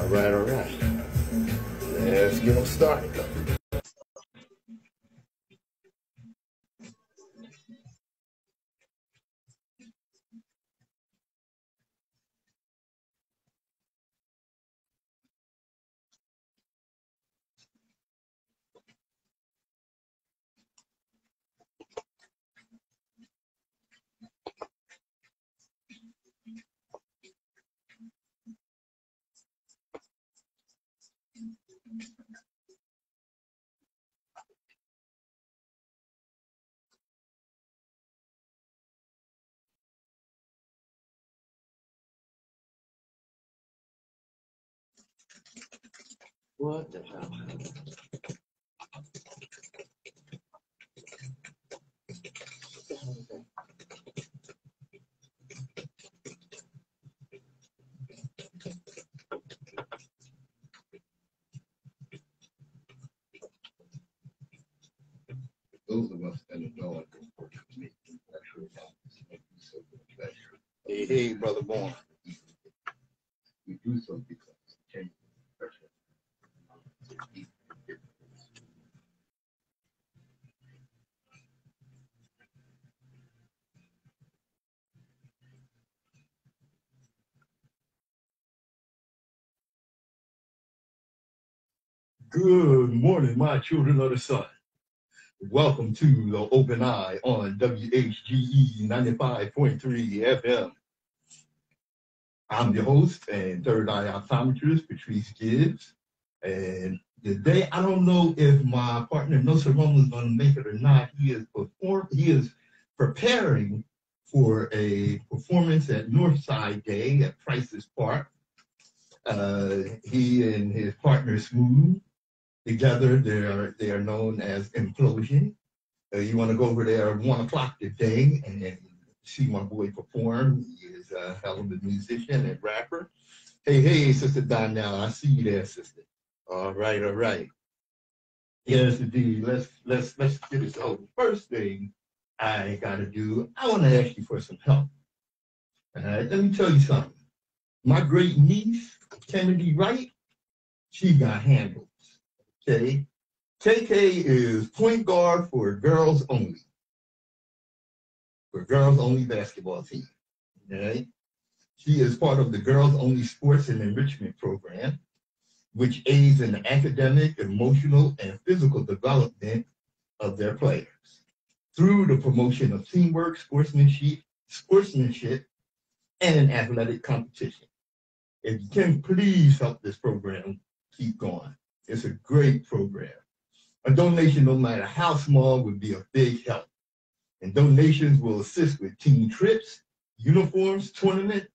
All right. Let's get them started. What the hell? Those of us that know it, Hey, Brother Bourne. we do so because change pressure. Good morning, my children of the sun. Welcome to the Open Eye on WHGE 95.3 FM. I'm your host and third eye optometrist, Patrice Gibbs. And today, I don't know if my partner Nsoromma is going to make it or not. He is preparing for a performance at Northside Day at Price's Park. He and his partner Smooth. Together, they are known as Implosion. You want to go over there at 1 o'clock today and see my boy perform. He is a hell of a musician and rapper. Hey, Sister Donnell, I see you there, sister. All right. Yes, indeed. Let's get it. So the first thing I gotta do, I want to ask you for some help. Let me tell you something. My great niece, Kennedy Wright, she got handled. Okay, KK is point guard for girls only basketball team. Okay, she is part of the girls only sports and enrichment program, which aids in the academic, emotional, and physical development of their players through the promotion of teamwork, sportsmanship, and athletic competition. If you can please help this program keep going. It's a great program. A donation, no matter how small, would be a big help. And donations will assist with team trips, uniforms, tournaments,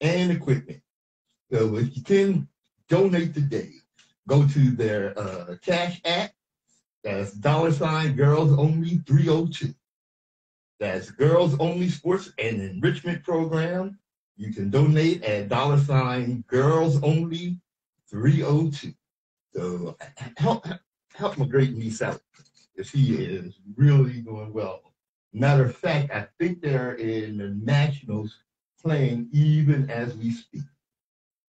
and equipment. So if you can donate today, go to their Cash App. That's $ Girls Only 302. That's Girls Only Sports and Enrichment Program. You can donate at $ Girls Only 302. So help my great niece out, because he is really doing well. Matter of fact, I think they're in the Nationals playing even as we speak.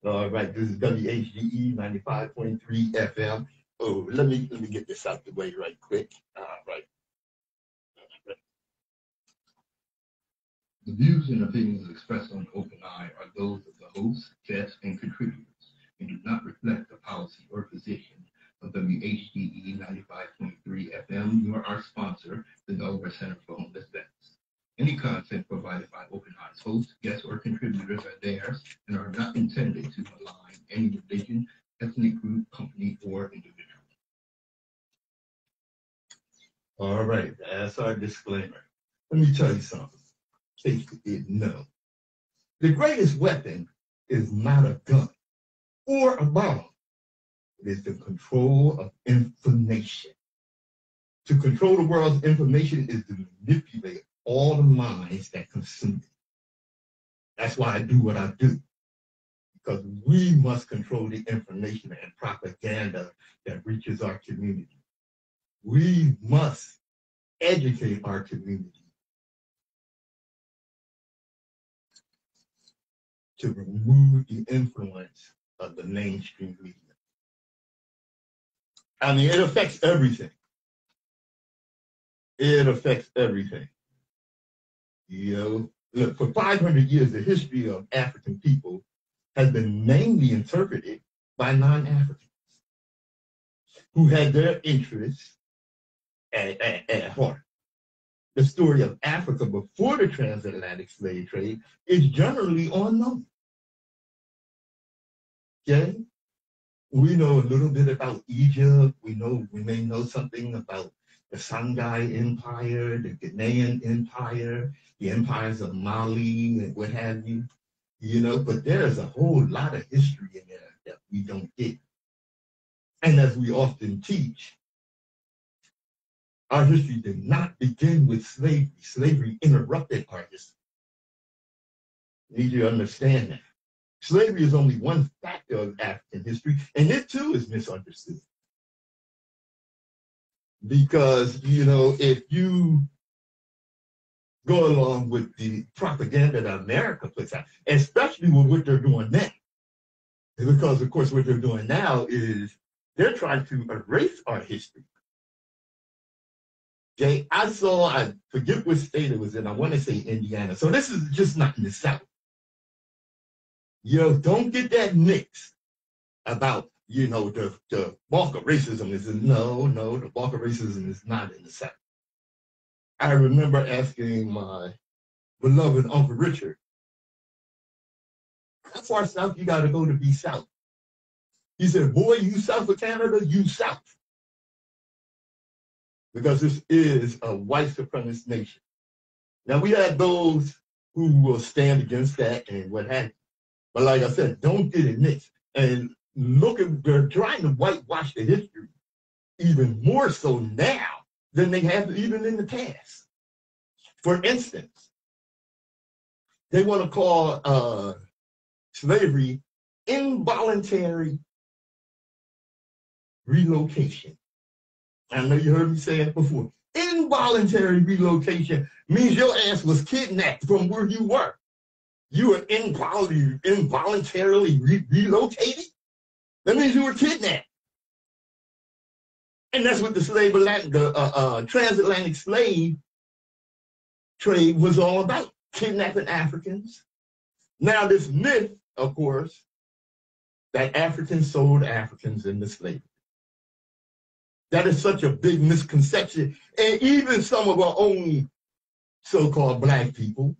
All right, this is WHGE 95.3 FM. Oh, let me get this out the way right quick. All right. The views and opinions expressed on the Open Eye are those of the hosts, guests, and contributors, and do not reflect the policy or position of WHGE 95.3 FM, nor our sponsor, the Delaware Center for Homeless Vets. Any content provided by Open Eye's hosts, guests, or contributors are theirs and are not intended to malign any religion, ethnic group, company, or individual. All right, that's our disclaimer. Let me tell you something, in case you didn't know. The greatest weapon is not a gun or a bomb. It is the control of information. To control the world's information is to manipulate all the minds that consume it. That's why I do what I do, because we must control the information and propaganda that reaches our community. We must educate our community to remove the influence of the mainstream media. I mean, it affects everything. It affects everything. You know, look, for 500 years, the history of African people has been mainly interpreted by non-Africans who had their interests at heart. The story of Africa before the transatlantic slave trade is generally unknown. Okay? We know a little bit about Egypt. We may know something about the Songhai Empire, the Ghanaian Empire, the empires of Mali, and what have you. You know, but there's a whole lot of history in there that we don't get. And as we often teach, our history did not begin with slavery. Slavery interrupted our history. You need to understand that. Slavery is only one factor of African history, and it too is misunderstood. Because, you know, if you go along with the propaganda that America puts out, especially with what they're doing now, because, of course, what they're doing now is they're trying to erase our history. Okay, I forget what state it was in, I want to say Indiana. So this is just not in the South. You know, don't get that mixed about, you know, the bulk of racism is no, the bulk of racism is not in the South. I remember asking my beloved Uncle Richard, how far south you got to go to be South? He said, boy, you south of Canada, you South. Because this is a white supremacist nation. Now, we have those who will stand against that and what have you. But like I said, don't get it mixed. And look at, they're trying to whitewash the history even more so now than they have even in the past. For instance, they want to call slavery involuntary relocation. I know you heard me say it before. Involuntary relocation means your ass was kidnapped from where you were. You were involuntarily relocated. That means you were kidnapped. And that's what the transatlantic slave trade was all about, kidnapping Africans. Now this myth, of course, that Africans sold Africans into slavery. That is such a big misconception. And even some of our own so-called black people,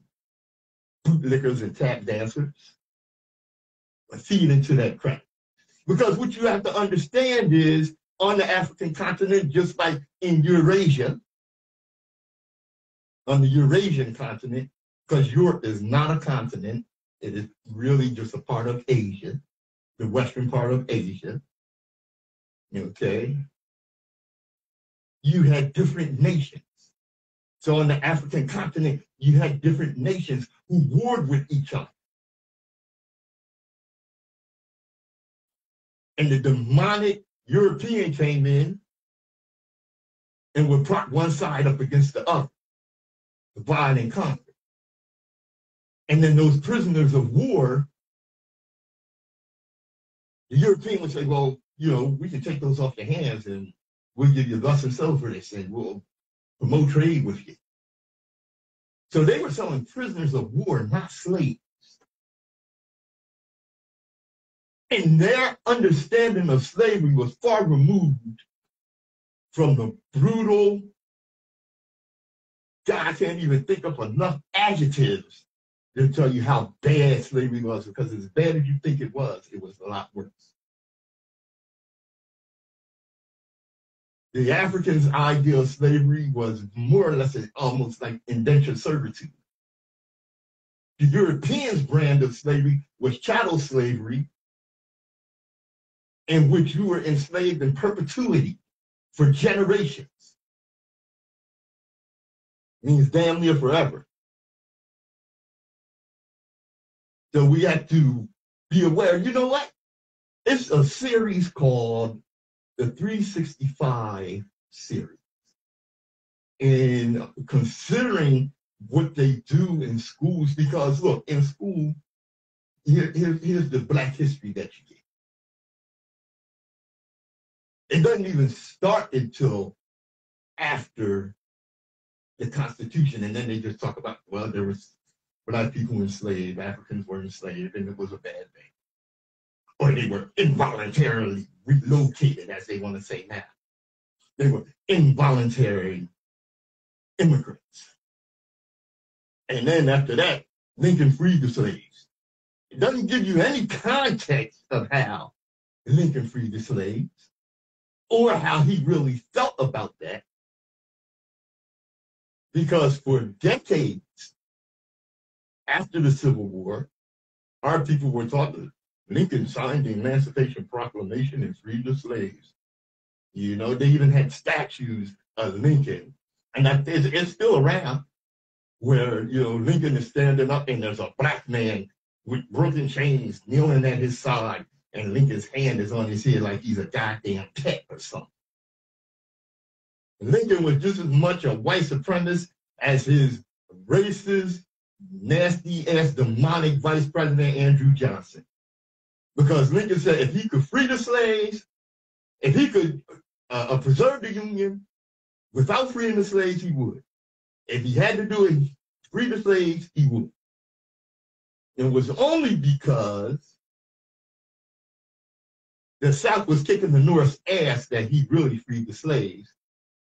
bootlickers and tap dancers, feed into that crap. Because what you have to understand is, on the African continent, just like in Eurasia, on the Eurasian continent, because Europe is not a continent, it is really just a part of Asia, the western part of Asia, okay? You had different nations. So on the African continent, you had different nations who warred with each other. And the demonic European came in and would prop one side up against the other, divide and conquer. And then those prisoners of war, the European would say, well, you know, we can take those off your hands and we'll give you thus and so for this and we'll promote trade with you. So they were selling prisoners of war, not slaves. And their understanding of slavery was far removed from the brutal, God, I can't even think of enough adjectives to tell you how bad slavery was, because as bad as you think it was a lot worse. The Africans' idea of slavery was more or less almost like indentured servitude. The Europeans' brand of slavery was chattel slavery, in which you were enslaved in perpetuity for generations. Means damn near forever. So we have to be aware. You know what? It's a series called the 365 series. And considering what they do in schools, because look, in school, here's the Black history that you get. It doesn't even start until after the Constitution, and then they just talk about, well, there was black people enslaved, Africans were enslaved, and it was a bad thing. Or they were involuntarily relocated, as they want to say now. They were involuntary immigrants. And then after that, Lincoln freed the slaves. It doesn't give you any context of how Lincoln freed the slaves or how he really felt about that. Because for decades after the Civil War, our people were taught that Lincoln signed the Emancipation Proclamation and freed the slaves. You know, they even had statues of Lincoln. And that it's still around where, you know, Lincoln is standing up and there's a black man with broken chains kneeling at his side and Lincoln's hand is on his head like he's a goddamn pet or something. Lincoln was just as much a white supremacist as his racist, nasty-ass, demonic Vice President Andrew Johnson. Because Lincoln said if he could free the slaves, if he could preserve the Union without freeing the slaves, he would. If he had to do it, free the slaves, he would. It was only because the South was kicking the North's ass that he really freed the slaves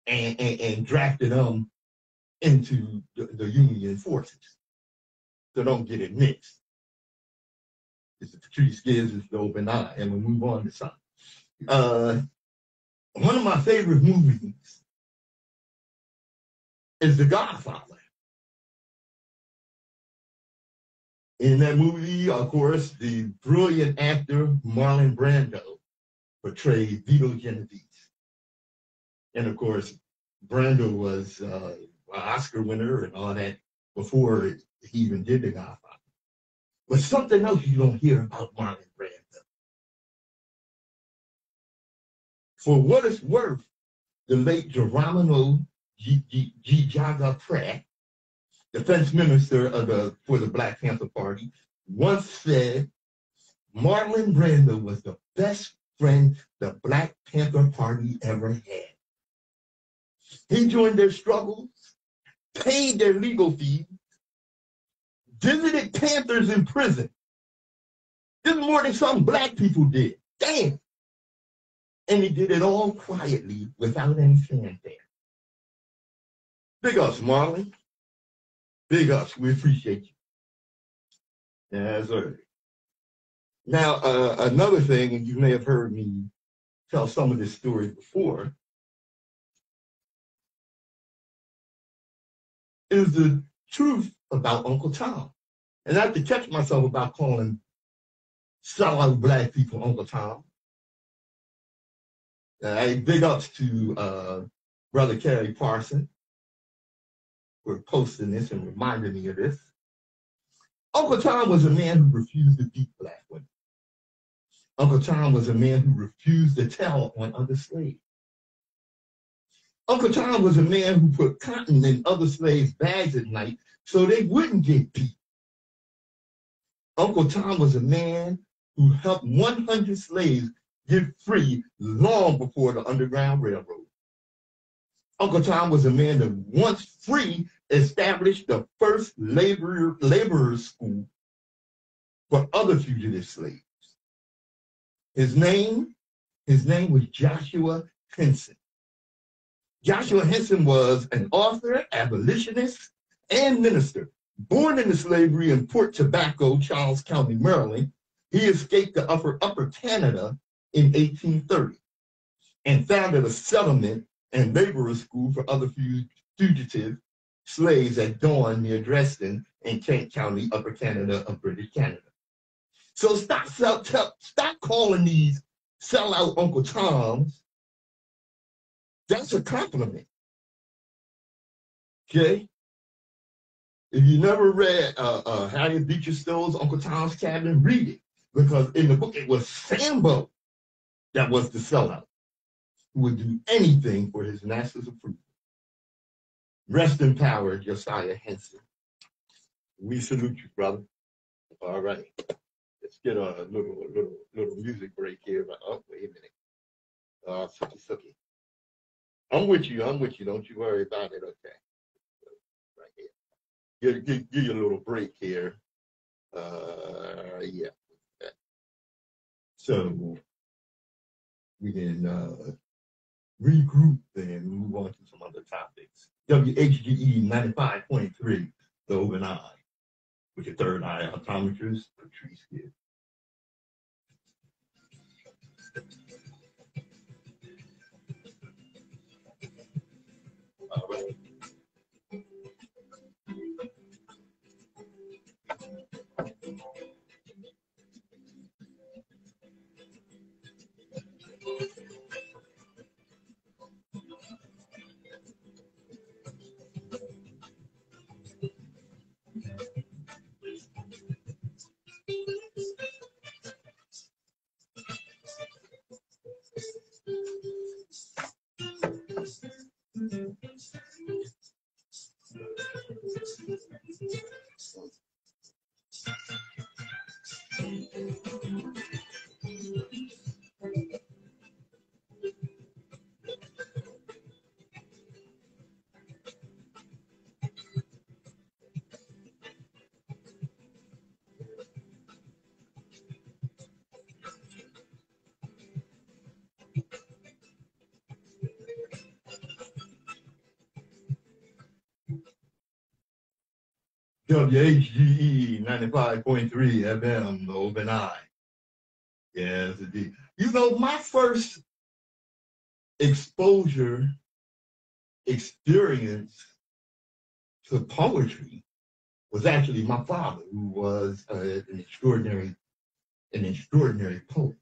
and drafted them into the Union forces. So don't get it mixed. It's Patrice, Gibbs, it's the open eye, and we'll move on to something. One of my favorite movies is The Godfather. In that movie, of course, the brilliant actor Marlon Brando portrayed Vito Genovese. And of course, Brando was an Oscar winner and all that before he even did The Godfather. But something else you don't hear about Marlon Brando. For what it's worth, the late Geronimo Gijaga Pratt, defense minister for the Black Panther Party, once said Marlon Brando was the best friend the Black Panther Party ever had. He joined their struggles, paid their legal fees, visited Panthers in prison. This is more than some black people did. Damn. And he did it all quietly without any fanfare. Big ups, Marlon. Big ups. We appreciate you. Yes, sir. Now, another thing, and you may have heard me tell some of this story before, is the truth about Uncle Tom. And I have to catch myself about calling sellout black people Uncle Tom. Big ups to Brother Kerry Parson for posting this and reminding me of this. Uncle Tom was a man who refused to beat black women. Uncle Tom was a man who refused to tell on other slaves. Uncle Tom was a man who put cotton in other slaves' bags at night so they wouldn't get beat. Uncle Tom was a man who helped 100 slaves get free long before the Underground Railroad. Uncle Tom was a man that once free established the first laborers' school for other fugitive slaves. His name was Joshua Henson. Joshua Henson was an author, abolitionist, and minister. Born into slavery in Port Tobacco, Charles County, Maryland, he escaped to upper Canada in 1830 and founded a settlement and laborers' school for other fugitive slaves at Dawn near Dresden in Kent County, Upper Canada of British Canada. So stop calling these sellout Uncle Toms. That's a compliment. Okay? If you never read Harriet Beecher Stowe's Uncle Tom's Cabin, read it. Because in the book, it was Sambo that was the sellout, who would do anything for his master's approval. Rest in power, Josiah Henson. We salute you, brother. All right. Let's get a little music break here. Oh, wait a minute. I'm with you. Don't you worry about it. Okay. Right here. Give you a little break here. Yeah. So we can regroup and move on to some other topics. WHGE 95.3, the open eye, with your third eye optometrist, Patrice Gibbs. All right. WHGE 95.3 FM, the open eye. Yes, indeed. You know, my first experience to poetry was actually my father, who was an extraordinary poet.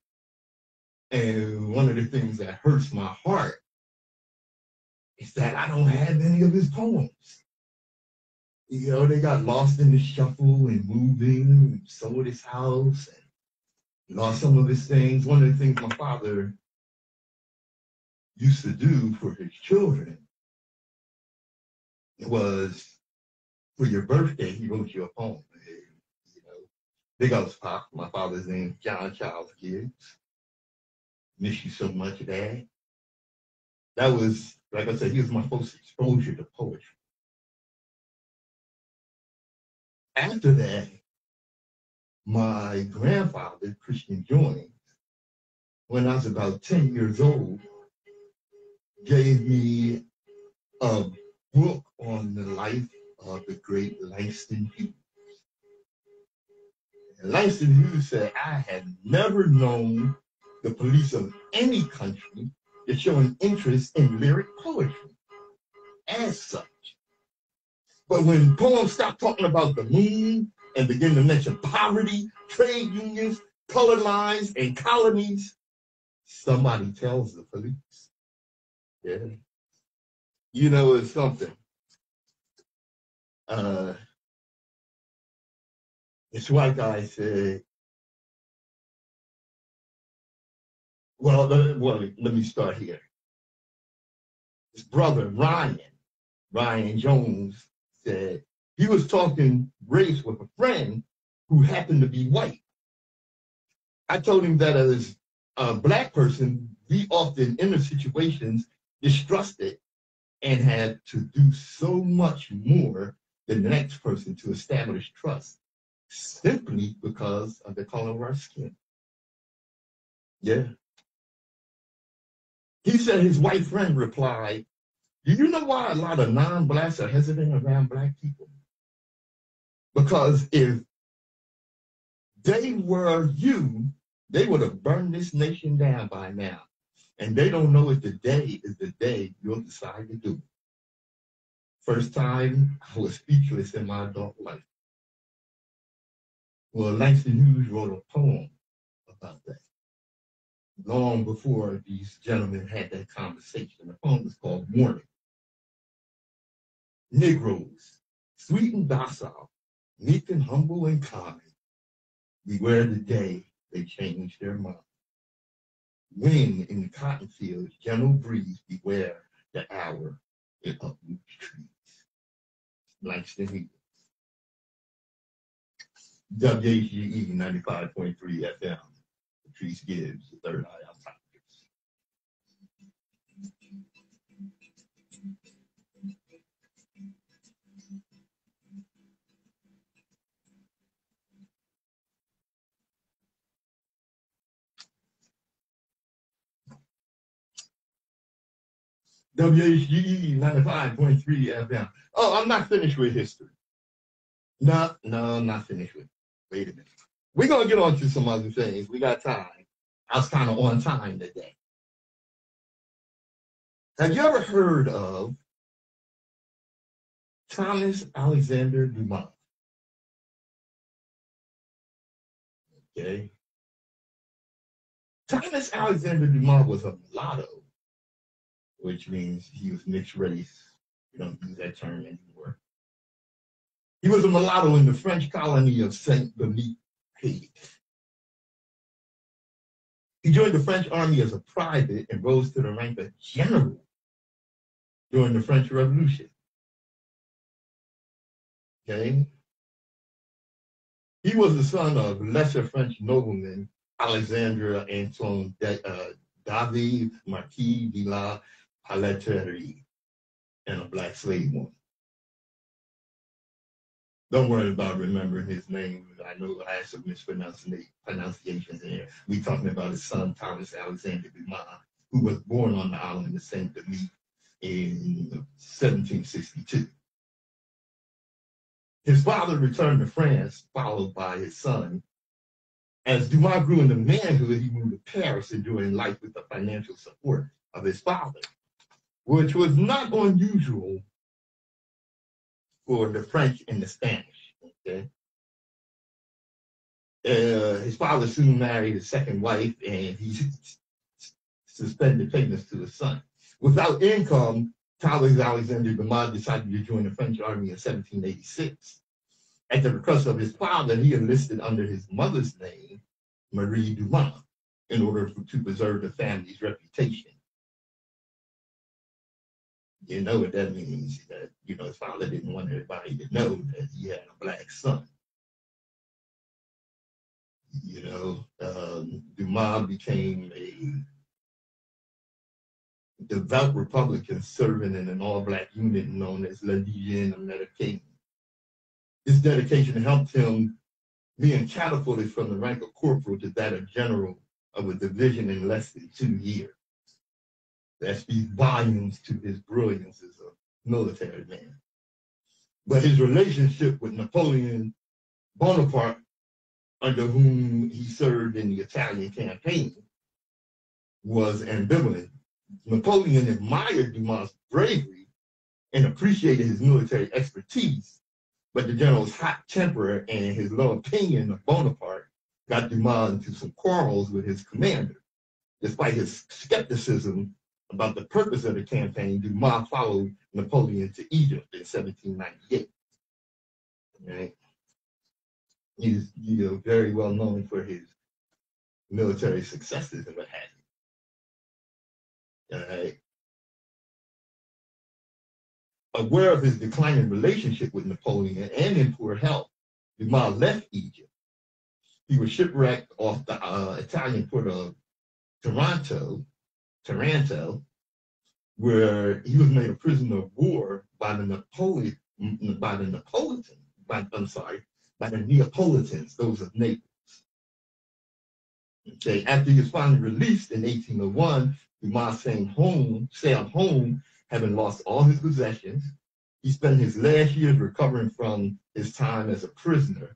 And one of the things that hurts my heart is that I don't have any of his poems. You know, they got lost in the shuffle and moving, and sold his house, and lost some of his things. One of the things my father used to do for his children was, for your birthday, he wrote you a poem. You know, big ups, Pop. My father's name is John Charles Gibbs. Miss you so much, Dad. That was, like I said, he was my first exposure to poetry. After that, my grandfather, Christian Jones, when I was about 10 years old, gave me a book on the life of the great Langston Hughes. And Langston Hughes said, I had never known the police of any country is showing interest in lyric poetry as such. But when poems stop talking about the moon and begin to mention poverty, trade unions, color lines, and colonies, somebody tells the police. Yeah. You know, it's something. This white guy said, well, let me start here. His brother, Ryan Jones, said he was talking race with a friend who happened to be white. I told him that as a black person, we often enter situations distrusted and had to do so much more than the next person to establish trust, simply because of the color of our skin. Yeah. He said his white friend replied, do you know why a lot of non-blacks are hesitant around black people? Because if they were you, they would have burned this nation down by now. And they don't know if the day is the day you'll decide to do it. First time I was speechless in my adult life. Well, Langston Hughes wrote a poem about that long before these gentlemen had that conversation. The poem was called Warning. Negroes, sweet and docile, meek and humble and kind, beware the day they change their mind. Wind in the cotton fields, gentle breeze, beware the hour it uproots trees. Langston Hughes. WHGE 95.3 FM. Patrice Gibbs, the third eye optometrist. WHGE 95.3 FM. Oh, I'm not finished with history. No, I'm not finished with it. Wait a minute. We're going to get on to some other things. We got time. I was kind of on time today. Have you ever heard of Thomas Alexander Dumas? Okay. Thomas Alexander Dumas was a mulatto, which means he was mixed race. We don't use that term anymore. He was a mulatto in the French colony of Saint-Domingue. He joined the French army as a private and rose to the rank of general during the French Revolution. Okay? He was the son of lesser French nobleman Alexandre Antoine David Marquis de la Paleterie and a black slave woman. Don't worry about remembering his name. I know I had some mispronunciations in here. We're talking about his son, Thomas Alexander Dumas, who was born on the island of Saint-Domingue in 1762. His father returned to France, followed by his son. As Dumas grew into manhood, he moved to Paris, enjoying life with the financial support of his father, which was not unusual for the French and the Spanish. Okay? His father soon married his second wife, and he suspended payments to his son. Without income, Thomas Alexander Dumas decided to join the French army in 1786. At the request of his father, he enlisted under his mother's name, Marie Dumas, in order to preserve the family's reputation. You know what that means, that, his father didn't want everybody to know that he had a black son. Dumas became a devout Republican serving in an all-black unit known as La Légion Américaine. This dedication helped him being catapulted from the rank of corporal to that of general of a division in less than 2 years. That speaks volumes to his brilliance as a military man. But his relationship with Napoleon Bonaparte, under whom he served in the Italian campaign, was ambivalent. Napoleon admired Dumas' bravery and appreciated his military expertise, but the general's hot temper and his low opinion of Bonaparte got Dumas into some quarrels with his commander. Despite his skepticism about the purpose of the campaign, Dumas followed Napoleon to Egypt in 1798. Right? He's very well known for his military successes and what have you. All right. Aware of his declining relationship with Napoleon and in poor health, Dumas left Egypt. He was shipwrecked off the Italian port of Taranto, where he was made a prisoner of war by the Neapolitans, those of Naples. Okay, after he was finally released in 1801, Dumas sailed home, having lost all his possessions. He spent his last years recovering from his time as a prisoner.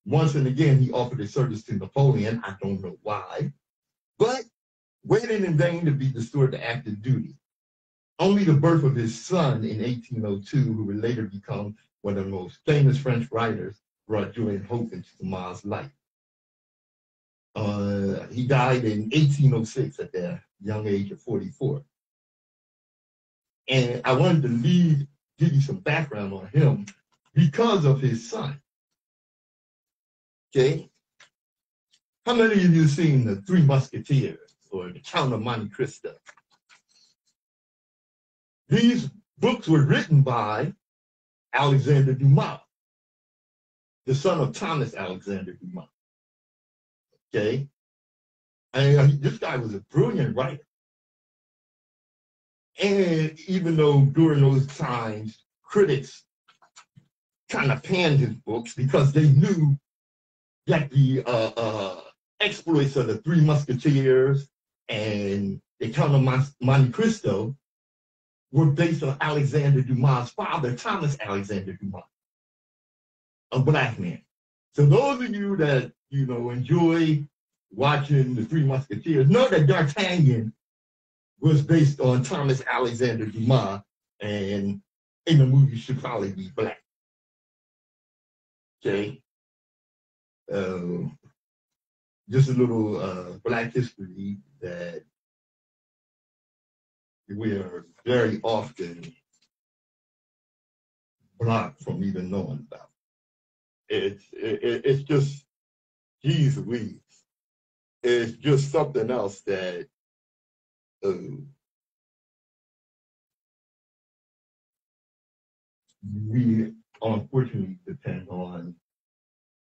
Once and again, he offered his service to Napoleon. I don't know why, but waited in vain to be restored to active duty. Only the birth of his son in 1802, who would later become one of the most famous French writers, brought joy and hope into Dumas' life. He died in 1806 at the young age of 44. And I wanted to give you some background on him because of his son. Okay? How many of you have seen The Three Musketeers or The Count of Monte Cristo? These books were written by Alexander Dumas, the son of Thomas Alexander Dumas. Okay? And this guy was a brilliant writer. And even though during those times, critics kind of panned his books because they knew that the exploits of the Three Musketeers and the Count of Monte Cristo were based on Alexander Dumas' father, Thomas Alexander Dumas, a black man. So those of you that, enjoy watching The Three Musketeers know that D'Artagnan was based on Thomas Alexander Dumas, and in the movie should probably be black. Okay? Just a little black history that we are very often blocked from even knowing about. It's just, geez Louise, it's just something else that we unfortunately depend on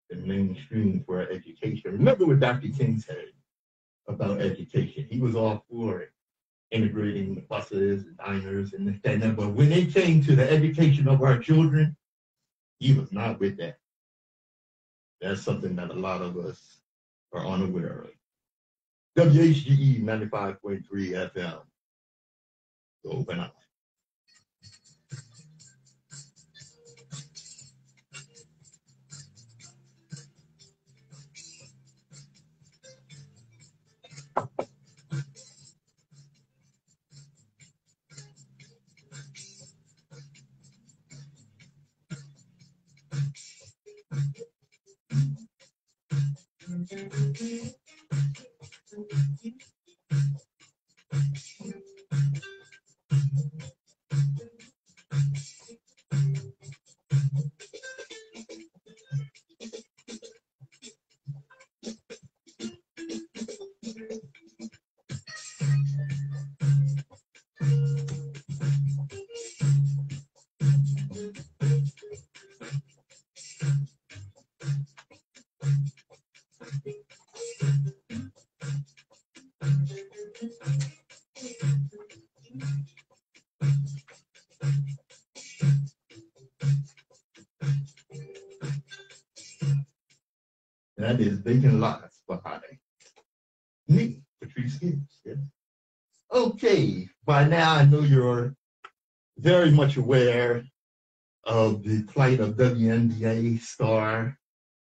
the mainstream for our education. Remember what Dr. King said about education. He was all for it, integrating the buses and diners and this, that, and that. But when it came to the education of our children, he was not with that. That's something that a lot of us are unaware of. WHGE 95.3 FM. So open up. That is Vacant Lots by me, Patrice Gibbs. Yes. Okay, by now I know you're very much aware of the plight of WNBA star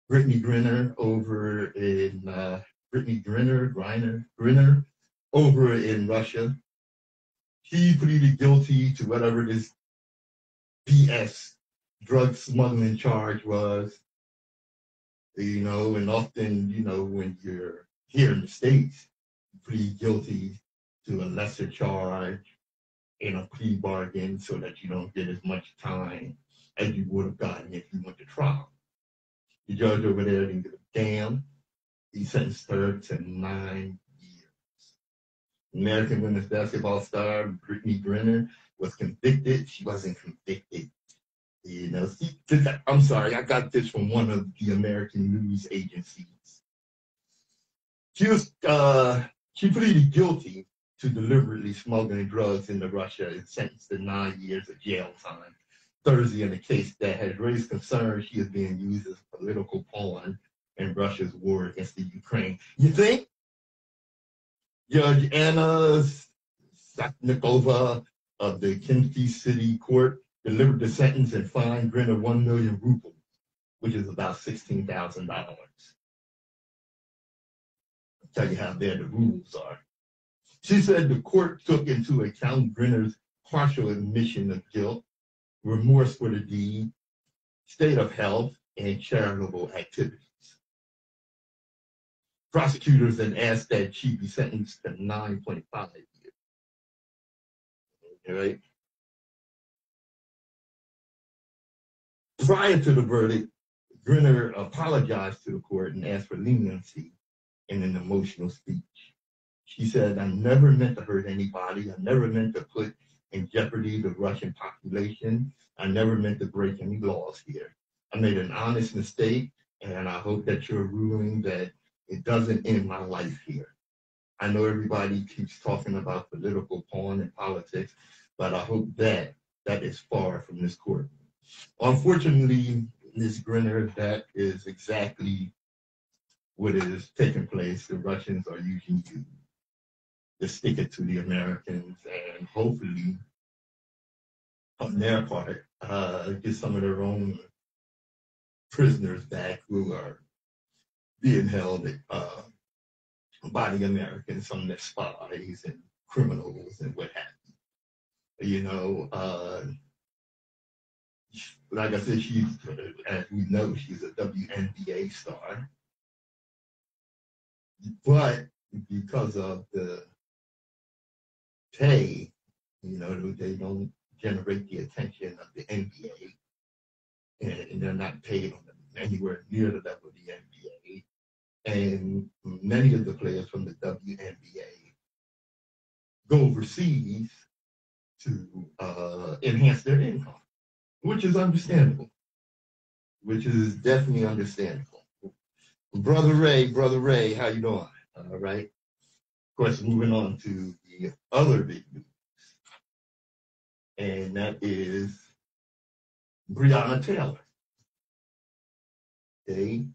Brittany Griner over in Griner over in Russia. She pleaded guilty to whatever this BS drug smuggling charge was. And often, when you're here in the States, you plead guilty to a lesser charge in a plea bargain so that you don't get as much time as you would have gotten if you went to trial. The judge over there didn't give a damn. He sentenced her to 9 years. American women's basketball star Brittany Griner was convicted. She wasn't convicted. I'm sorry, I got this from one of the American news agencies. She pleaded guilty to deliberately smuggling drugs into Russia and sentenced to 9 years of jail time Thursday in a case that has raised concerns she is being used as a political pawn in Russia's war against the Ukraine. You think? Judge Anna Saknikova of the Kinsky City Court delivered the sentence and fined Griner 1 million rubles, which is about $16,000. I'll tell you how bad the rules are. She said the court took into account Griner's partial admission of guilt, remorse for the deed, state of health, and charitable activities. Prosecutors then asked that she be sentenced to 9.5 years. All right. Prior to the verdict, Griner apologized to the court and asked for leniency in an emotional speech. She said, "I never meant to hurt anybody. I never meant to put in jeopardy the Russian population. I never meant to break any laws here. I made an honest mistake, and I hope that you're ruling that it doesn't end my life here. I know everybody keeps talking about political pawn and politics, but I hope that is far from this court." Unfortunately, Ms. Griner, that is exactly what is taking place. The Russians are using you to stick it to the Americans, and hopefully on their part, get some of their own prisoners back who are being held by the Americans, some of their spies and criminals and what have you. You know, like I said, she's, as we know, she's a WNBA star. But because of the pay, you know, they don't generate the attention of the NBA, and they're not paid on anywhere near the level of the NBA. And many of the players from the WNBA go overseas to enhance their income, which is understandable, which is definitely understandable. Brother Ray, how you doing? All right. Of course, moving on to the other big news, and that is Breonna Taylor. Okay.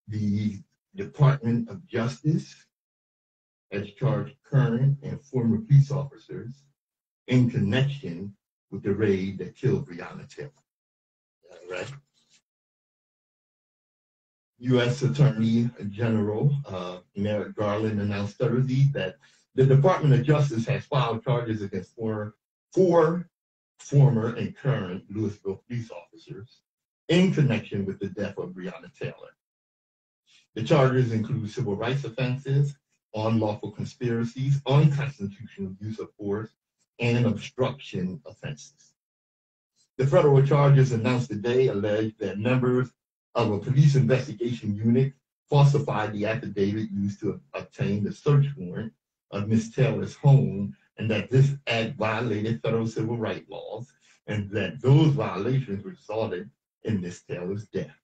The Department of Justice has charged current and former police officers in connection with the raid that killed Breonna Taylor. All right. U.S. Attorney General Merrick Garland announced Thursday that the Department of Justice has filed charges against four former and current Louisville police officers in connection with the death of Breonna Taylor. The charges include civil rights offenses, unlawful conspiracies, unconstitutional use of force, and obstruction offenses. The federal charges announced today allege that members of a police investigation unit falsified the affidavit used to obtain the search warrant of Ms. Taylor's home, and that this act violated federal civil rights laws, and that those violations resulted in Ms. Taylor's death.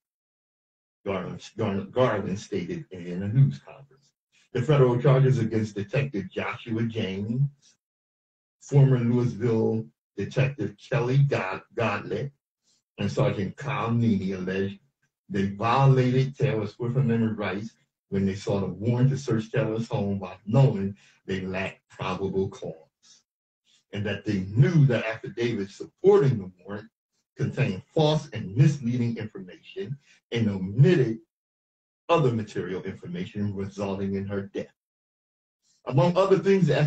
Garland stated in a news conference. The federal charges against Detective Joshua James, former Louisville Detective Kelly Godlett, and Sergeant Kyle Meany alleged they violated Taylor's Fourth Amendment rights when they sought a warrant to search Taylor's home while knowing they lacked probable cause, and that they knew that affidavits supporting the warrant contained false and misleading information and omitted other material information resulting in her death. Among other things, the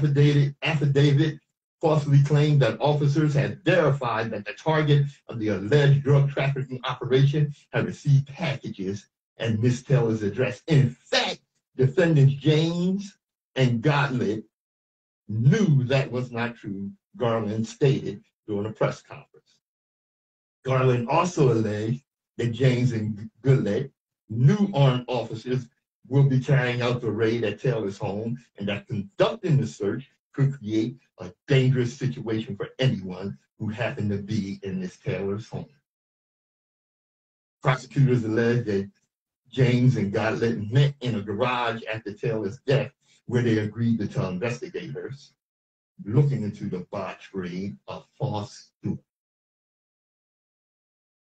affidavit falsely claimed that officers had verified that the target of the alleged drug trafficking operation had received packages at Ms. Taylor's address. In fact, defendants James and Godlett knew that was not true, Garland stated during a press conference. Garland also alleged that James and Godlett knew armed officers will be carrying out the raid at Taylor's home, and that conducting the search could create a dangerous situation for anyone who happened to be in Ms. Taylor's home. Prosecutors alleged that James and Godlett met in a garage after Taylor's death, where they agreed to tell investigators looking into the botched raid a false story.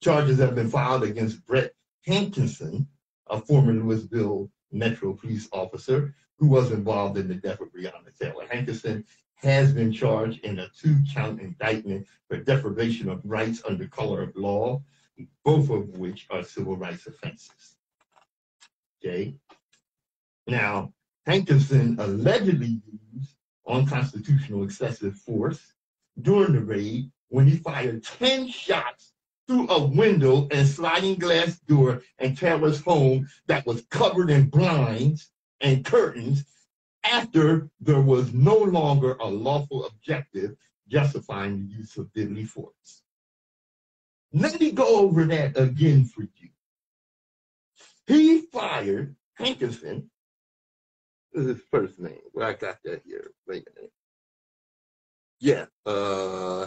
Charges have been filed against Brett Hankinson, a former Louisville Metro police officer who was involved in the death of Breonna Taylor. Hankinson has been charged in a 2-count indictment for deprivation of rights under color of law, both of which are civil rights offenses. Okay. Now, Hankinson allegedly used unconstitutional excessive force during the raid when he fired 10 shots through a window and sliding glass door in Taylor's home that was covered in blinds and curtains after there was no longer a lawful objective justifying the use of deadly force. Let me go over that again for you. He fired Hankinson. This is his first name. Well, I got that here. Wait a minute. Yeah,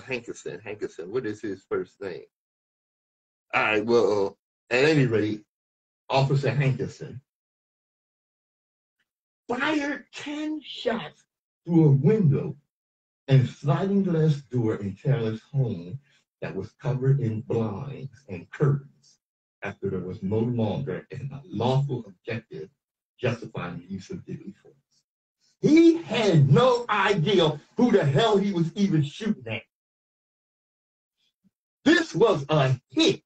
Hankinson. What is his first name? All right, well, at any rate, Officer Hankinson fired 10 shots through a window and sliding glass door in Taylor's home that was covered in blinds and curtains after there was no longer a lawful objective justifying the use of deadly force. He had no idea who the hell he was even shooting at. This was a hit.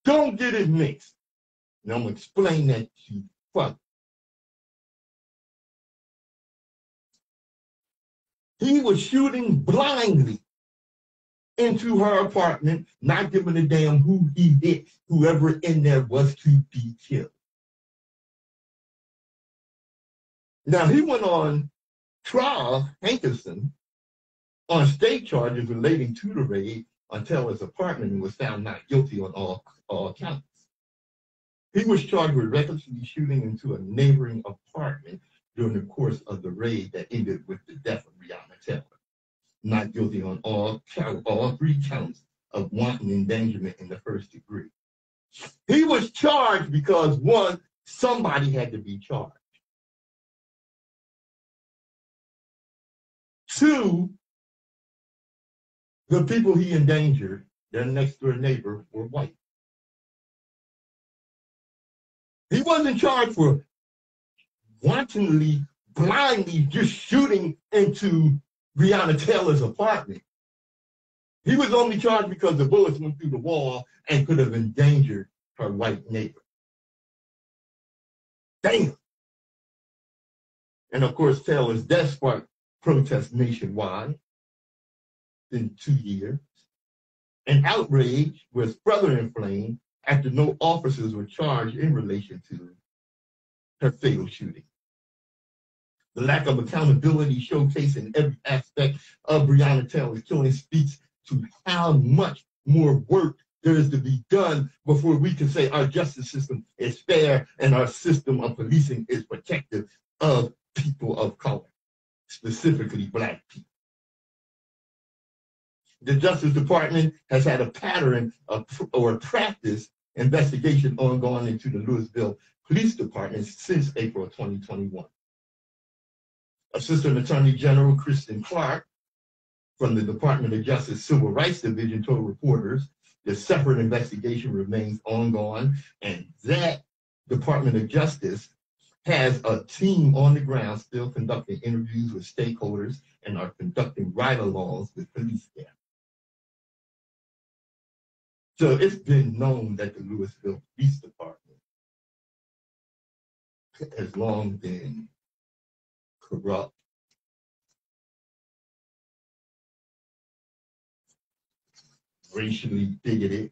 Don't get it mixed. And I'm going to explain that to you further. He was shooting blindly into her apartment, not giving a damn who he hit. Whoever in there was to be killed. Now, he went on trial, Hankerson, on state charges relating to the raid on Taylor's apartment and was found not guilty on all counts. He was charged with recklessly shooting into a neighboring apartment during the course of the raid that ended with the death of Breonna Taylor. Not guilty on all 3 counts of wanton endangerment in the first degree. He was charged because, one, somebody had to be charged. 2, the people he endangered, their next door neighbor, were white. He wasn't charged for wantonly, blindly just shooting into Breonna Taylor's apartment. He was only charged because the bullets went through the wall and could have endangered her white neighbor. Damn. And of course, Taylor's death sparked protests nationwide in 2 years. And outrage was further inflamed after no officers were charged in relation to her fatal shooting. The lack of accountability showcased in every aspect of Breonna Taylor's killing speaks to how much more work there is to be done before we can say our justice system is fair and our system of policing is protective of people of color, specifically Black people. The Justice Department has had a pattern of, or practice investigation ongoing into the Louisville Police Department since April 2021. Assistant Attorney General Kristen Clark from the Department of Justice Civil Rights Division told reporters the separate investigation remains ongoing and that Department of Justice has a team on the ground still conducting interviews with stakeholders and are conducting ride-alongs with police staff. So it's been known that the Louisville Police Department has long been corrupt, racially bigoted,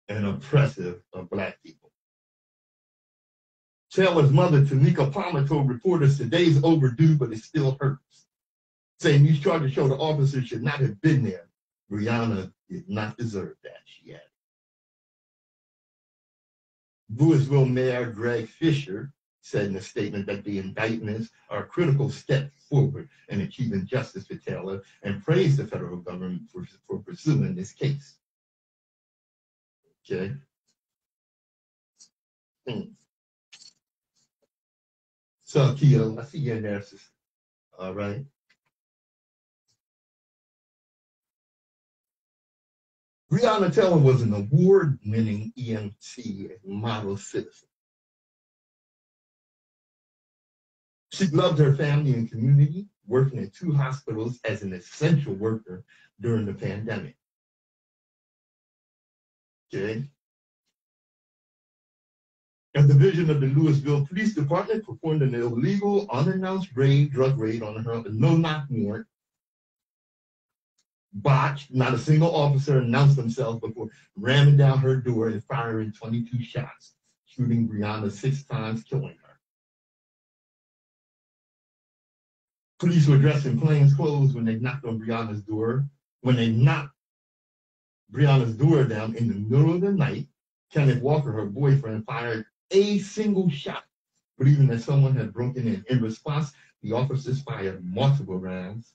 and oppressive of Black people. Taylor's mother, Tamika Palmer, told reporters today's overdue, but it still hurts, saying these charges show the officers should not have been there. Breonna did not deserve that, she added. Louisville Mayor Greg Fisher said in a statement that the indictments are a critical step forward in achieving justice for Taylor and praised the federal government for pursuing this case. Okay. So, Keo, I see you in there, sister. All right. Breonna Taylor was an award-winning EMT and model citizen. She loved her family and community, working at 2 hospitals as an essential worker during the pandemic. Okay. A division of the Louisville Police Department performed an illegal, unannounced drug raid on her, no-knock warrant. Botched, not a single officer announced themselves before ramming down her door and firing 22 shots, shooting Breonna 6 times, killing her. Police were dressed in plain clothes when they knocked on Breonna's door. When they knocked Breonna's door down in the middle of the night, Kenneth Walker, her boyfriend, fired a single shot, believing that someone had broken in. In response, the officers fired multiple rounds,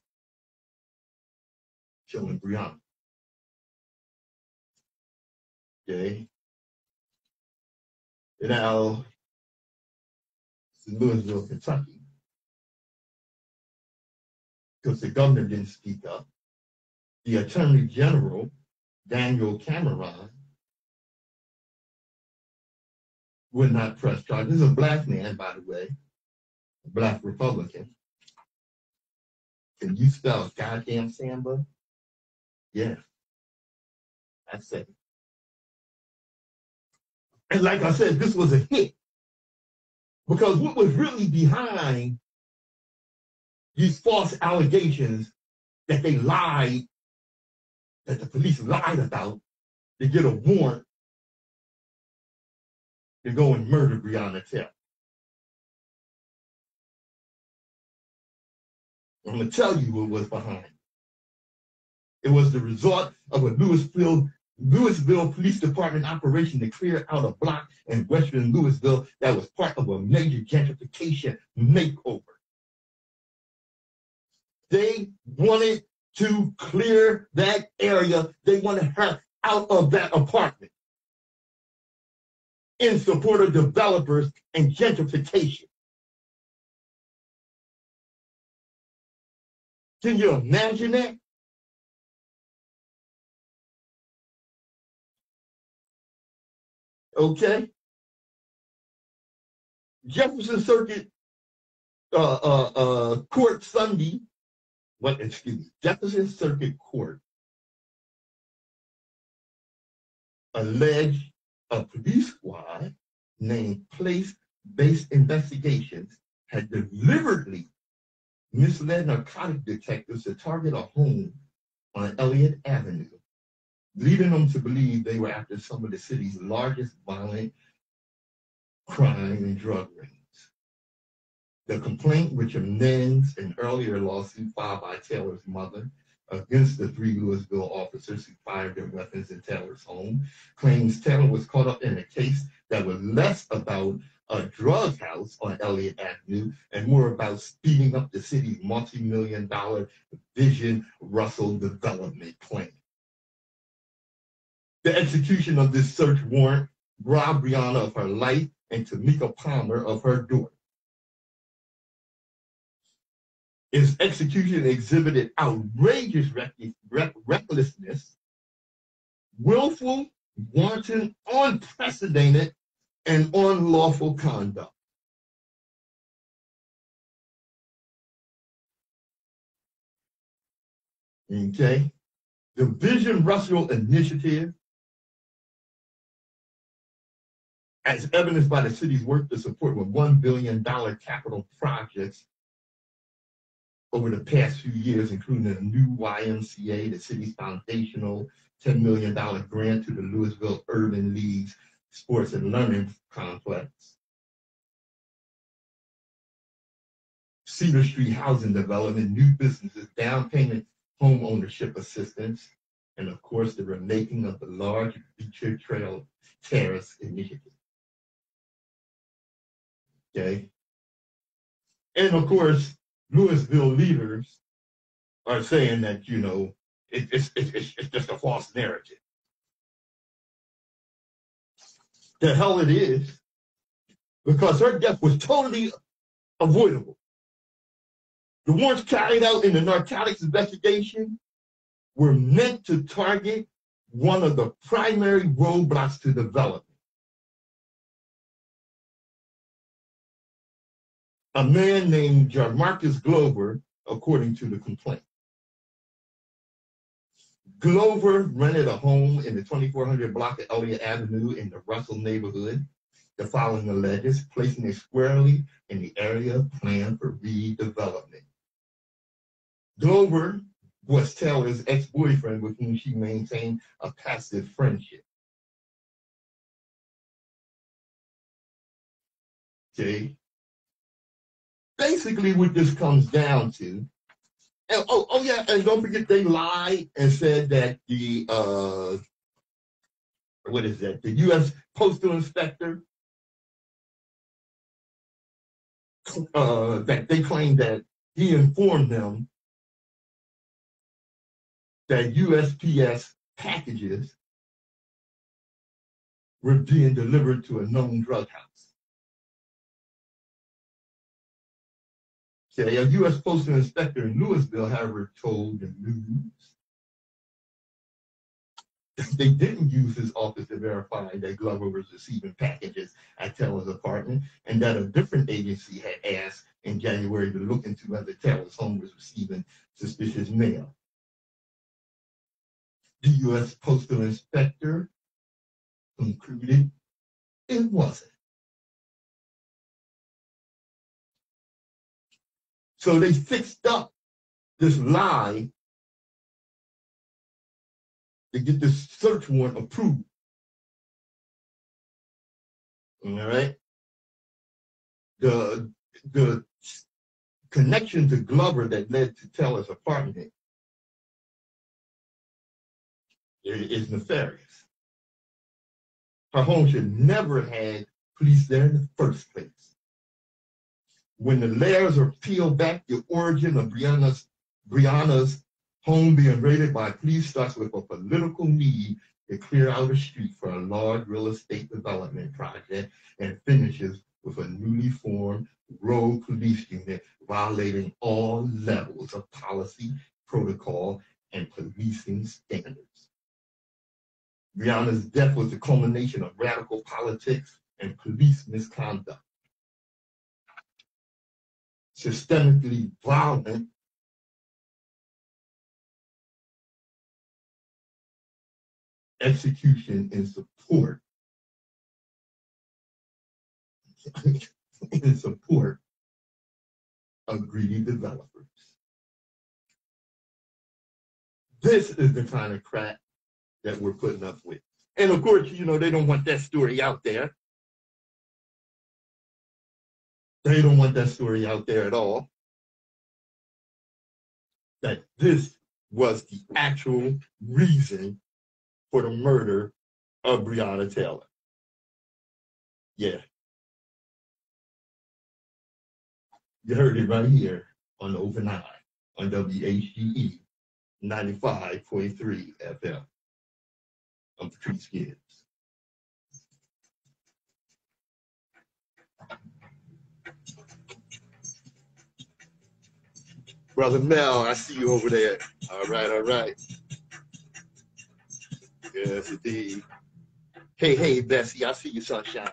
killing Breonna. Okay. Now, Louisville, Kentucky, because the governor didn't speak up. The Attorney General, Daniel Cameron, would not press charges. This is a black man, by the way, a black Republican. Can you spell goddamn Samba? Yeah, that's it. And like I said, this was a hit. Because what was really behind these false allegations that they lied, that the police lied about to get a warrant to go and murder Breonna Taylor. I'm going to tell you what was behind it. It was the result of a Louisville Police Department operation to clear out a block in western Louisville that was part of a major gentrification makeover. They wanted to clear that area. They wanted her out of that apartment in support of developers and gentrification. Can you imagine that? Okay. Jefferson Circuit Court Sunday, Jefferson Circuit Court alleged a police squad named Place-Based Investigations had deliberately misled narcotic detectives to target a home on Elliott Avenue, leading them to believe they were after some of the city's largest violent crime and drug rings. The complaint, which amends an earlier lawsuit filed by Taylor's mother against the 3 Louisville officers who fired their weapons in Taylor's home, claims Taylor was caught up in a case that was less about a drug house on Elliott Avenue and more about speeding up the city's multi-million-dollar Vision Russell development plan. The execution of this search warrant robbed Breonna of her life and Tamika Palmer of her daughter. Its execution exhibited outrageous recklessness, willful, wanton, unprecedented, and unlawful conduct. Okay? The Vision Russell Initiative, as evidenced by the city's work to support with $1 billion capital projects over the past few years, including a new YMCA, the city's foundational $10 million grant to the Louisville Urban League's Sports and Learning Complex, Cedar Street housing development, new businesses, down payment home ownership assistance, and of course the remaking of the large Beecher Trail Terrace initiative. Okay? And of course, Louisville leaders are saying that, you know, it's just a false narrative. The hell it is, because her death was totally avoidable. The warrants carried out in the narcotics investigation were meant to target one of the primary roadblocks to development. A man named Jamarcus Glover, according to the complaint. Glover rented a home in the 2400 block of Elliott Avenue in the Russell neighborhood. The following alleges placing it squarely in the area planned for redevelopment. Glover was Taylor's ex-boyfriend with whom she maintained a passive friendship. Okay. Basically what this comes down to, and yeah, and don't forget they lied and said that the the U.S. Postal Inspector, that they claimed that he informed them that USPS packages were being delivered to a known drug house. Okay, a U.S. Postal Inspector in Louisville, however, told the news that they didn't use his office to verify that Glover was receiving packages at Taylor's apartment, and that a different agency had asked in January to look into whether Taylor's home was receiving suspicious mail. The U.S. Postal Inspector concluded it wasn't. So they fixed up this lie to get this search warrant approved. All right? The connection to Glover that led to Taylor's apartment is nefarious. Her home should never have had police there in the first place. When the layers are peeled back, the origin of Breonna's home being raided by police starts with a political need to clear out a street for a large real estate development project and finishes with a newly formed road police unit violating all levels of policy, protocol, and policing standards. Breonna's death was the culmination of radical politics and police misconduct. Systemically violent execution in support of greedy developers. This is the kind of crap that we're putting up with. And of course, you know, they don't want that story out there. They don't want that story out there at all. That this was the actual reason for the murder of Breonna Taylor. Yeah. You heard it right here on the Open Eye on WHGE 95.3 FM. I'm Patrice Gibbs. Brother Mel, I see you over there. All right, all right. Yes, indeed. Hey, Bessie, I see you, sunshine.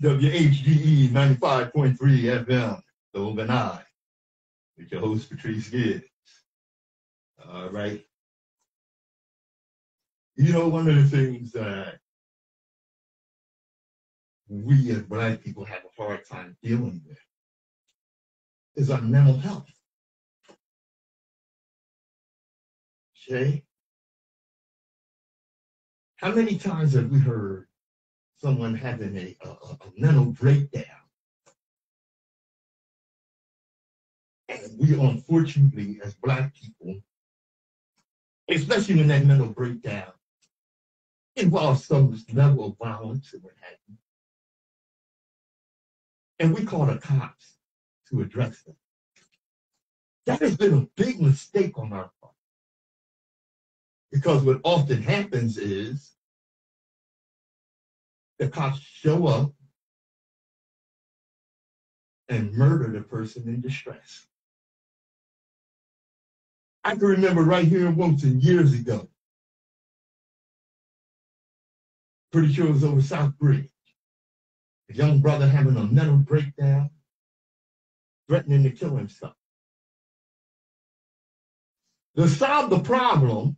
WHGE 95.3 FM, the Open Eye, with your host, Patrice Gibbs. All right. You know, one of the things that we as Black people have a hard time dealing with is our mental health. Okay? How many times have we heard someone having a mental breakdown? And we, unfortunately, as Black people, especially when that mental breakdown involves some level of violence and what have you, and we call the cops to address them. That has been a big mistake on our part. Because what often happens is the cops show up and murder the person in distress. I can remember right here in Wilmington years ago, pretty sure it was over South Bridge, a young brother having a mental breakdown, threatening to kill himself. To solve the problem,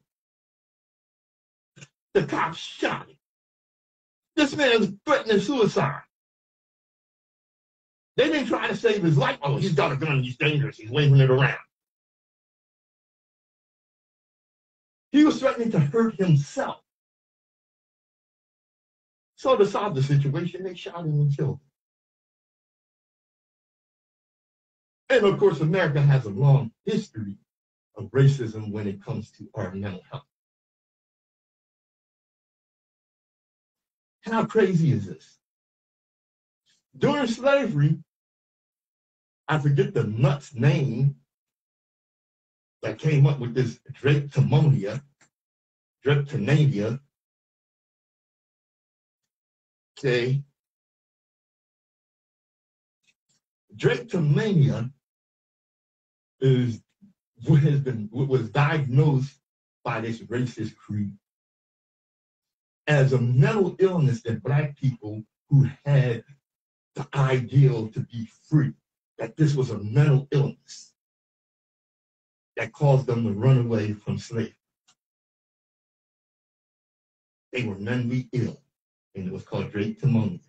the cops shot him. This man is threatening suicide. They didn't try to save his life. Oh, he's got a gun, he's dangerous, he's waving it around. He was threatening to hurt himself. So to solve the situation, they shot him and killed him. And of course, America has a long history of racism when it comes to our mental health. How crazy is this? During slavery, I forget the nut's name that came up with this drapetomania, okay? Drapetomania is what was diagnosed by this racist creed as a mental illness that Black people who had the ideal to be free, that this was a mental illness that caused them to run away from slavery. They were mentally ill, and it was called drapetomania.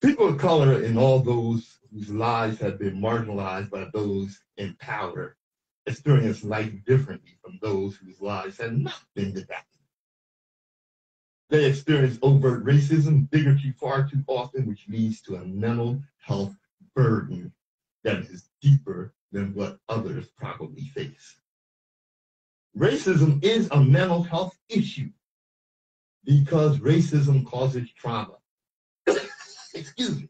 People of color and all those whose lives have been marginalized by those in power experience life differently from those whose lives have not been that. They experience overt racism, bigotry far too often, which leads to a mental health burden that is deeper than what others probably face. Racism is a mental health issue because racism causes trauma. Excuse me.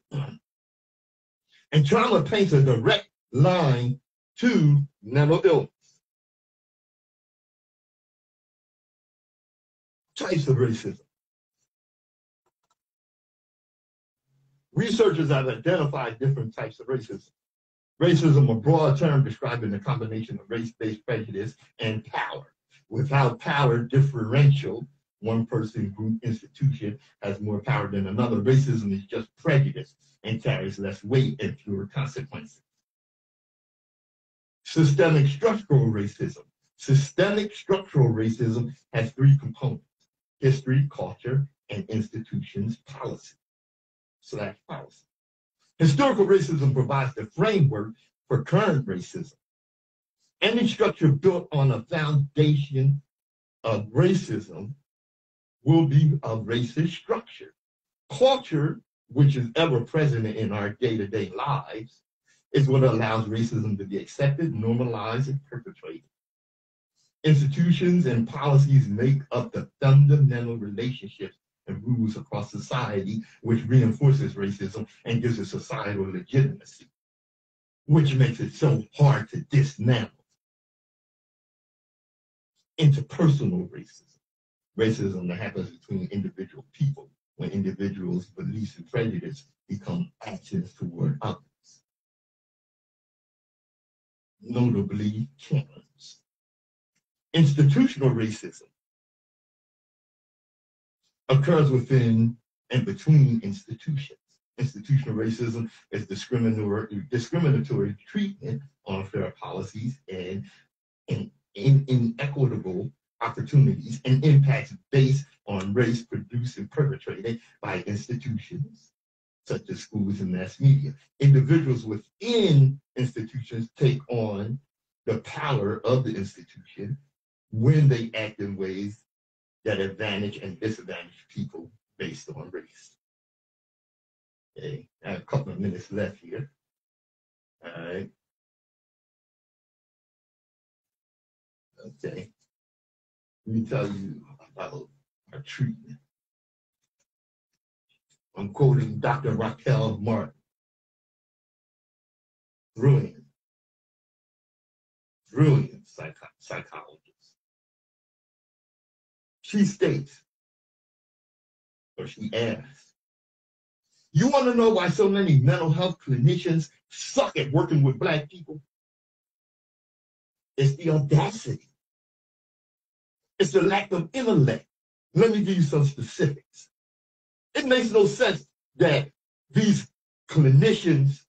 And trauma paints a direct line to mental illness. Types of racism. Researchers have identified different types of racism. Racism, a broad term describing the combination of race-based prejudice and power. Without power differential, one person, group, institution has more power than another. Racism is just prejudice and carries less weight and fewer consequences. Systemic structural racism. Systemic structural racism has three components: history, culture, and institutions, policy. Historical racism provides the framework for current racism. Any structure built on a foundation of racism will be a racist structure. Culture, which is ever present in our day-to-day lives, is what allows racism to be accepted, normalized, and perpetrated. Institutions and policies make up the fundamental relationships and rules across society, which reinforces racism and gives it societal legitimacy, which makes it so hard to dismantle. Interpersonal racism. Racism that happens between individual people when individuals' beliefs and prejudice become actions toward others. Notably, Karens. Institutional racism occurs within and between institutions. Institutional racism is discriminatory treatment, unfair policies, and inequitable opportunities and impacts based on race produced and perpetrated by institutions such as schools and mass media. Individuals within institutions take on the power of the institution when they act in ways that advantage and disadvantage people based on race. Okay, I have a couple of minutes left here. All right. Okay. Let me tell you about our treatment. I'm quoting Dr. Raquel Martin. Brilliant psychologist. She states, or she asks, you want to know why so many mental health clinicians suck at working with Black people? It's the audacity. It's the lack of intellect. Let me give you some specifics. It makes no sense that these clinicians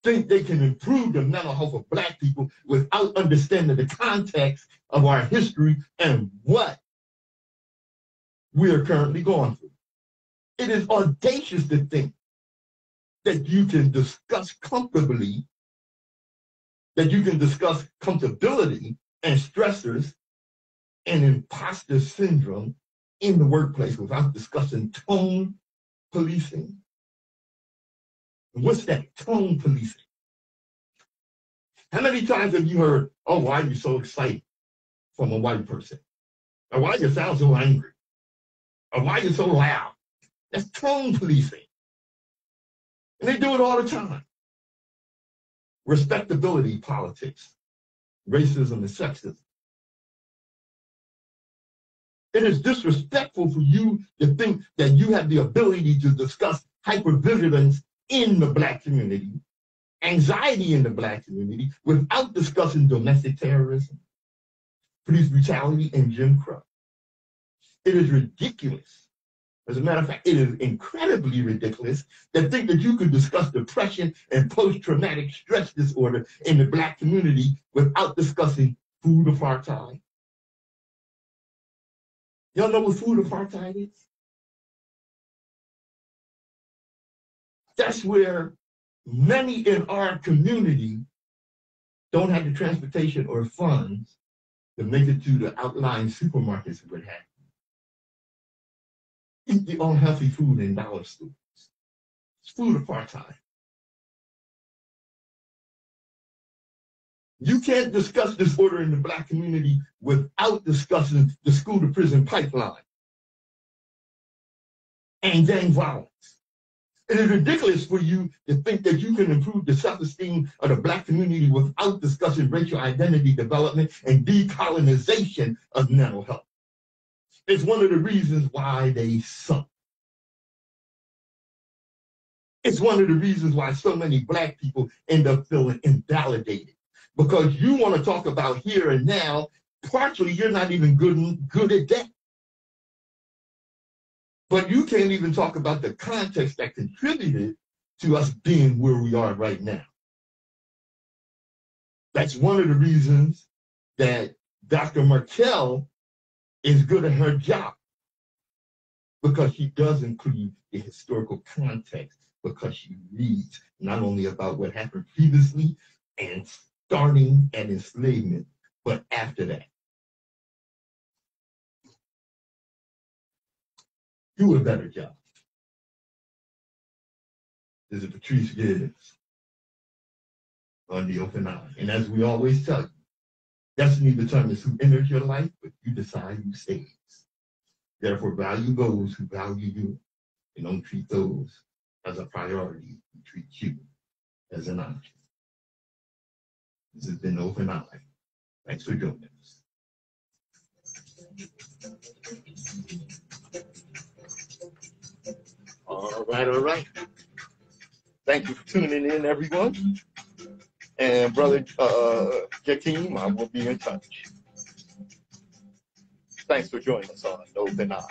think they can improve the mental health of Black people without understanding the context of our history and what we are currently going through. It is audacious to think that you can discuss comfortability and stressors and imposter syndrome in the workplace without discussing tone policing. What's that tone policing? How many times have you heard, oh, why are you so excited from a white person? Or why you sound so angry? Or why you so loud? That's tone policing. And they do it all the time. Respectability politics, racism and sexism. It is disrespectful for you to think that you have the ability to discuss hypervigilance in the Black community, anxiety in the Black community, without discussing domestic terrorism, police brutality, and Jim Crow. It is ridiculous. As a matter of fact, it is incredibly ridiculous to think that you could discuss depression and post-traumatic stress disorder in the Black community without discussing food apartheid. Y'all know what food apartheid is? That's where many in our community don't have the transportation or funds to make it to the outlying supermarkets and what have you. Eat the unhealthy food in dollar stores. It's food apartheid. You can't discuss disorder in the Black community without discussing the school-to-prison pipeline and gang violence. It is ridiculous for you to think that you can improve the self-esteem of the Black community without discussing racial identity development and decolonization of mental health. It's one of the reasons why they sunk. It's one of the reasons why so many Black people end up feeling invalidated. Because you want to talk about here and now, partially you're not even good at that. But you can't even talk about the context that contributed to us being where we are right now. That's one of the reasons that Dr. Markell is good at her job, because she does include the historical context, because she reads not only about what happened previously and starting at enslavement, but after that. Do a better job. This is Patrice Gibbs on The Open Eye. And as we always tell you, destiny determines who enters your life, but you decide who stays. Therefore, value those who value you, and don't treat those as a priority who treat you as an option. This has been Open Eye. Thanks for joining us. All right. Thank you for tuning in, everyone. And Brother Jakeem, I will be in touch. Thanks for joining us on Open Eye.